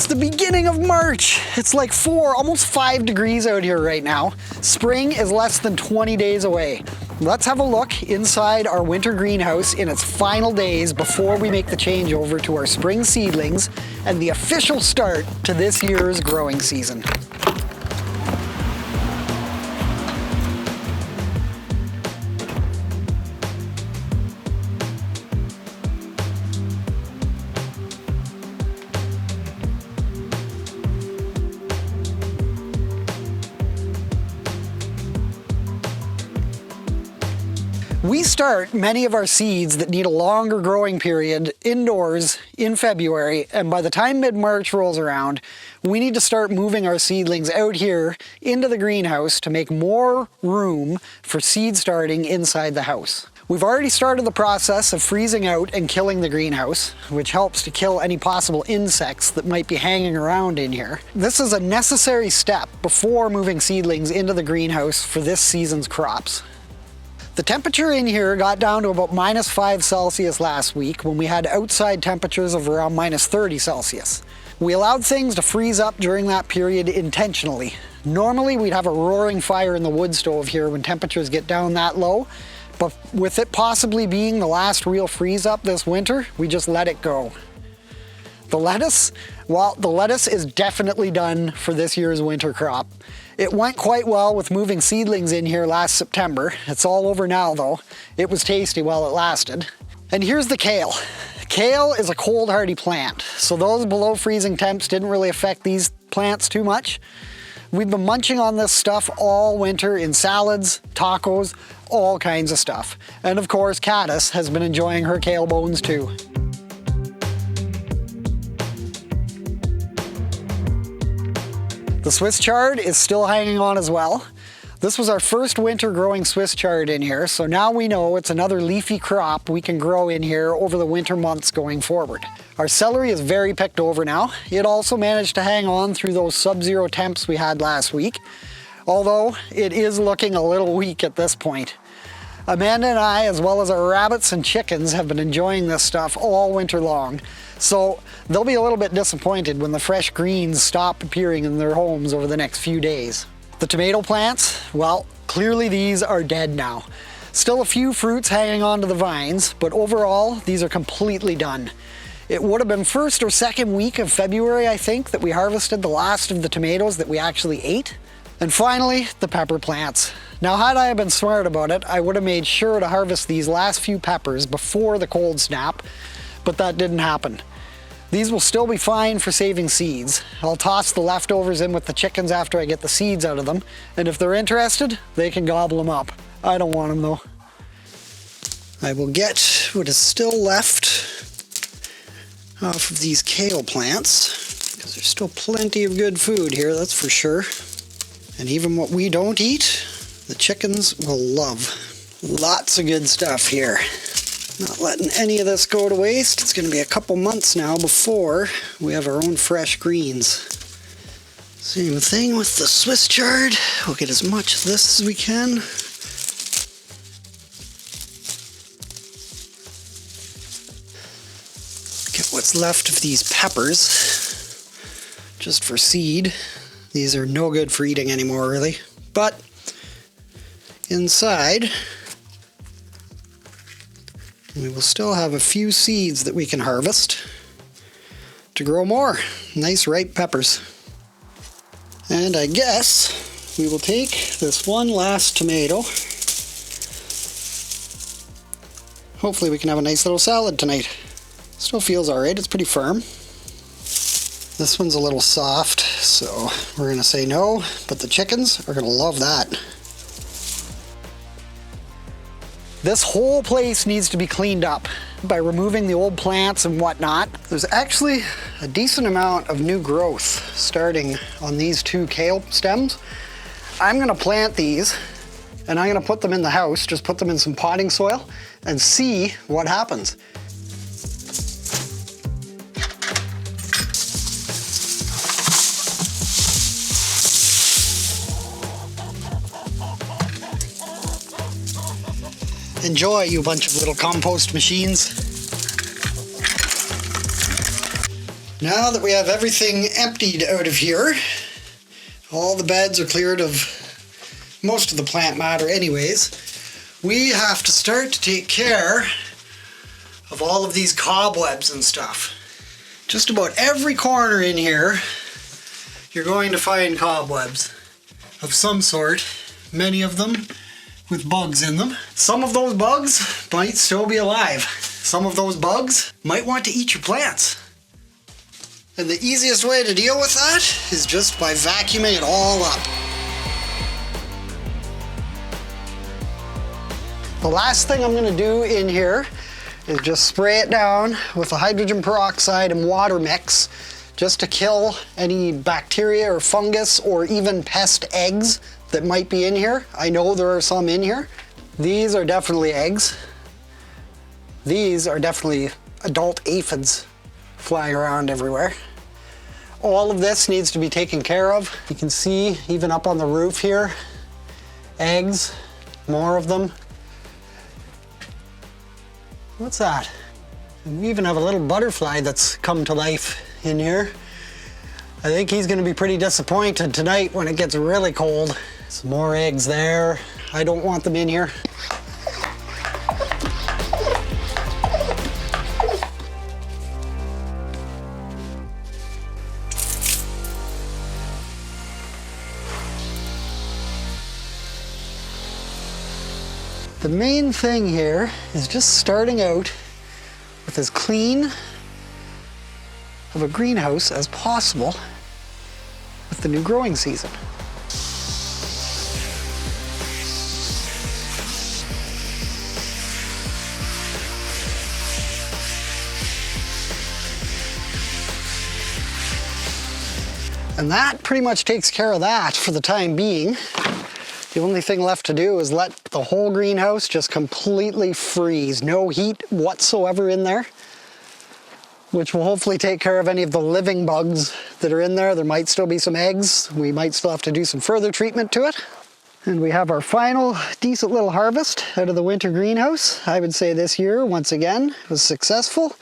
It's the beginning of March. It's like 4, almost 5 degrees out here right now. Spring is less than 20 days away. Let's have a look inside our winter greenhouse in its final days before we make the changeover to our spring seedlings and the official start to this year's growing season. We start many of our seeds that need a longer growing period indoors in February, and by the time mid-March rolls around, we need to start moving our seedlings out here into the greenhouse to make more room for seed starting inside the house. We've already started the process of freezing out and killing the greenhouse, which helps to kill any possible insects that might be hanging around in here. This is a necessary step before moving seedlings into the greenhouse for this season's crops. The temperature in here got down to about -5 Celsius last week when we had outside temperatures of around -30 Celsius. We allowed things to freeze up during that period intentionally. Normally we'd have a roaring fire in the wood stove here when temperatures get down that low, but with it possibly being the last real freeze up this winter, we just let it go. The lettuce? Well, the lettuce is definitely done for this year's winter crop. It went quite well with moving seedlings in here last September. It's all over now though. It was tasty while it lasted. And here's the kale. Kale is a cold hardy plant, so those below freezing temps didn't really affect these plants too much. We've been munching on this stuff all winter in salads, tacos, all kinds of stuff. And of course, Caddis has been enjoying her kale bones too. The Swiss chard is still hanging on as well. This was our first winter growing Swiss chard in here, so now we know it's another leafy crop we can grow in here over the winter months going forward. Our celery is very picked over now. It also managed to hang on through those sub-zero temps we had last week, although it is looking a little weak at this point. Amanda and I, as well as our rabbits and chickens, have been enjoying this stuff all winter long. So they'll be a little bit disappointed when the fresh greens stop appearing in their homes over the next few days. The tomato plants, well, clearly these are dead now. Still a few fruits hanging onto the vines, but overall, these are completely done. It would have been first or second week of February, I think, that we harvested the last of the tomatoes that we actually ate. And finally, the pepper plants. Now, had I been smart about it, I would have made sure to harvest these last few peppers before the cold snap, but that didn't happen. These will still be fine for saving seeds. I'll toss the leftovers in with the chickens after I get the seeds out of them, and if they're interested, they can gobble them up. I don't want them though. I will get what is still left off of these kale plants, because there's still plenty of good food here, that's for sure. And even what we don't eat, the chickens will love. Lots of good stuff here. Not letting any of this go to waste. It's going to be a couple months now before we have our own fresh greens. Same thing with the Swiss chard. We'll get as much of this as we can. Get what's left of these peppers, just for seed. These are no good for eating anymore, really. But inside, we will still have a few seeds that we can harvest to grow more nice ripe peppers. And I guess we will take this one last tomato. Hopefully we can have a nice little salad tonight. Still feels alright, it's pretty firm. This one's a little soft, so we're gonna say no, but the chickens are gonna love that. This whole place needs to be cleaned up by removing the old plants and whatnot. There's actually a decent amount of new growth starting on these two kale stems. I'm gonna plant these and I'm gonna put them in the house, just put them in some potting soil and see what happens. Enjoy, you bunch of little compost machines. Now that we have everything emptied out of here, all the beds are cleared of most of the plant matter anyways, we have to start to take care of all of these cobwebs and stuff. Just about every corner in here, you're going to find cobwebs of some sort, many of them with bugs in them. Some of those bugs might still be alive. Some of those bugs might want to eat your plants. And the easiest way to deal with that is just by vacuuming it all up. The last thing I'm going to do in here is just spray it down with a hydrogen peroxide and water mix just to kill any bacteria or fungus or even pest eggs that might be in here. I know there are some in here. These are definitely eggs. These are definitely adult aphids flying around everywhere. All of this needs to be taken care of. You can see even up on the roof here, eggs, more of them. What's that? We even have a little butterfly that's come to life in here. I think he's going to be pretty disappointed tonight when it gets really cold. Some more eggs there. I don't want them in here. The main thing here is just starting out with as clean of a greenhouse as possible with the new growing season. And that pretty much takes care of that for the time being. The only thing left to do is let the whole greenhouse just completely freeze. No heat whatsoever in there, which will hopefully take care of any of the living bugs that are in there. There might still be some eggs. We might still have to do some further treatment to it. And we have our final decent little harvest out of the winter greenhouse. I would say this year, once again, was successful.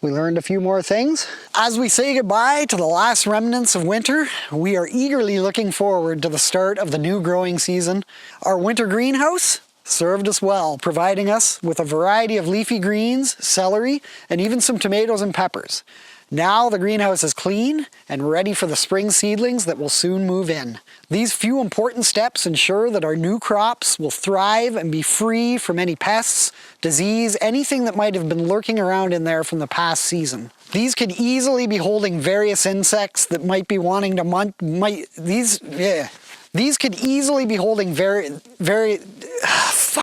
We learned a few more things. As we say goodbye to the last remnants of winter, we are eagerly looking forward to the start of the new growing season. Our winter greenhouse served us well, providing us with a variety of leafy greens, celery, and even some tomatoes and peppers. Now the greenhouse is clean and ready for the spring seedlings that will soon move in. These few important steps ensure that our new crops will thrive and be free from any pests, disease, anything that might have been lurking around in there from the past season. These could easily be holding various insects that might be wanting to these could easily be holding